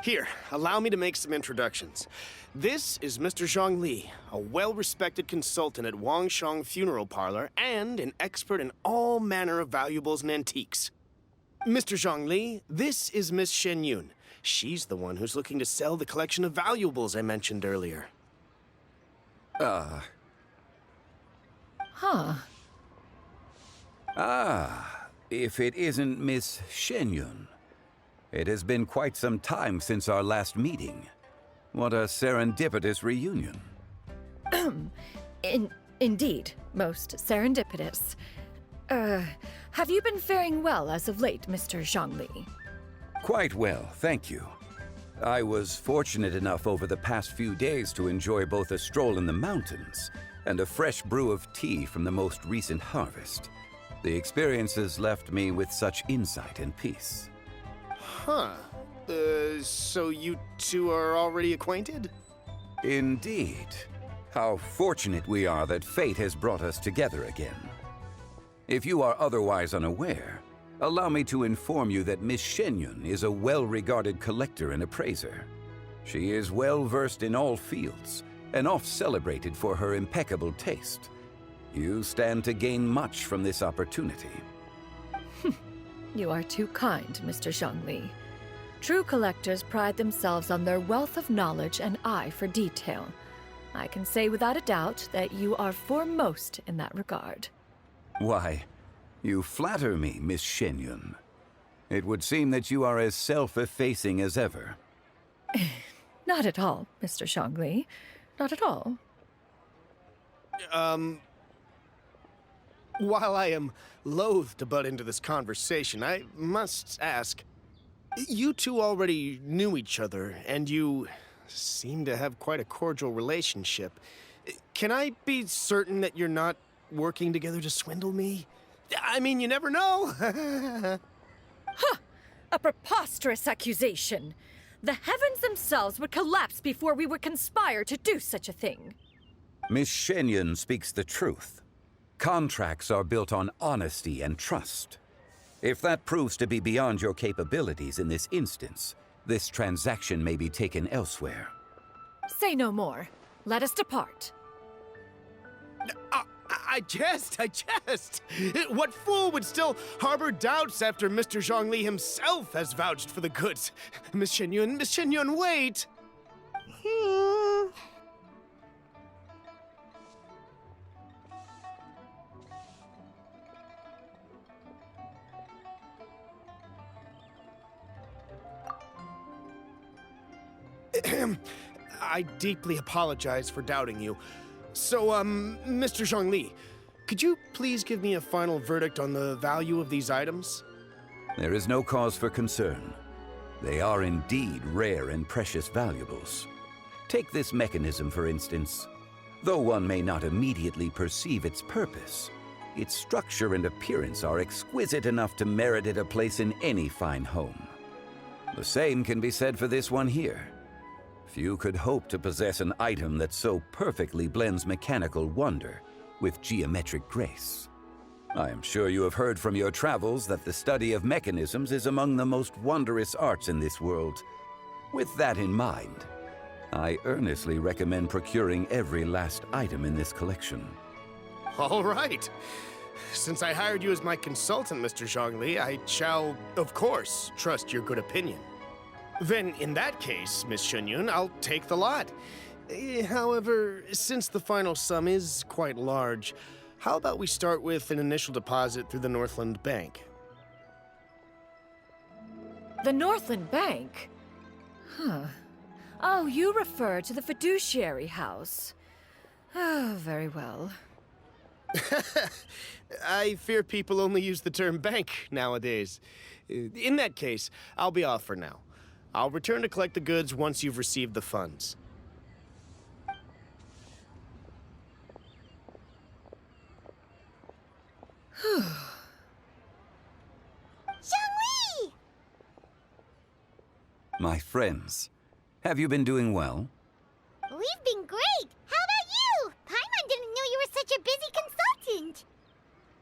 Here, allow me to make some introductions. This is Mr. ZHONGLI, a well-respected consultant at Wangshang Funeral Parlor and an expert in all manner of valuables and antiques. Mr. ZHONGLI, this is Miss XIANYUN. She's the one who's looking to sell the collection of valuables I mentioned earlier. If it isn't Miss XIANYUN. It has been quite some time since our last meeting. What a serendipitous reunion. Indeed, most serendipitous. Have you been faring well as of late, Mr. ZHONGLI? Quite well, thank you. I was fortunate enough over the past few days to enjoy both a stroll in the mountains and a fresh brew of tea from the most recent harvest. The experiences left me with such insight and peace. Huh. So you two are already acquainted? Indeed. How fortunate we are that fate has brought us together again. If you are otherwise unaware, allow me to inform you that Miss XIANYUN is a well-regarded collector and appraiser. She is well-versed in all fields and oft-celebrated for her impeccable taste. You stand to gain much from this opportunity. You are too kind, Mr. ZHONGLI. True collectors pride themselves on their wealth of knowledge and eye for detail. I can say without a doubt that you are foremost in that regard. Why, you flatter me, Miss XIANYUN. It would seem that you are as self-effacing as ever. Not at all, Mr. ZHONGLI. Not at all. While I am loath to butt into this conversation, I must ask, you two already knew each other, and you seem to have quite a cordial relationship. Can I be certain that you're not working together to swindle me? I mean, you never know. Huh! A preposterous accusation. The heavens themselves would collapse before we would conspire to do such a thing. Miss XIANYUN speaks the truth. Contracts are built on honesty and trust. If that proves to be beyond your capabilities in this instance, this transaction may be taken elsewhere. Say no more. Let us depart. I jest. What fool would still harbor doubts after Mr. ZHONGLI himself has vouched for the goods? Miss XIANYUN, wait! I deeply apologize for doubting you. So, Mr. ZHONGLI, could you please give me a final verdict on the value of these items? There is no cause for concern. They are indeed rare and precious valuables. Take this mechanism, for instance. Though one may not immediately perceive its purpose, its structure and appearance are exquisite enough to merit it a place in any fine home. The same can be said for this one here. Few could hope to possess an item that so perfectly blends mechanical wonder with geometric grace. I am sure you have heard from your travels that the study of mechanisms is among the most wondrous arts in this world. With that in mind, I earnestly recommend procuring every last item in this collection. All right. Since I hired you as my consultant, Mr. ZHONGLI, I shall, of course, trust your good opinion. Then, in that case, Miss XIANYUN, I'll take the lot. However, since the final sum is quite large, how about we start with an initial deposit through the Northland Bank? The Northland Bank? Huh. Oh, you refer to the fiduciary house. Oh, very well. I fear people only use the term bank nowadays. In that case, I'll be off for now. I'll return to collect the goods once you've received the funds. ZHONGLI! My friends, have you been doing well?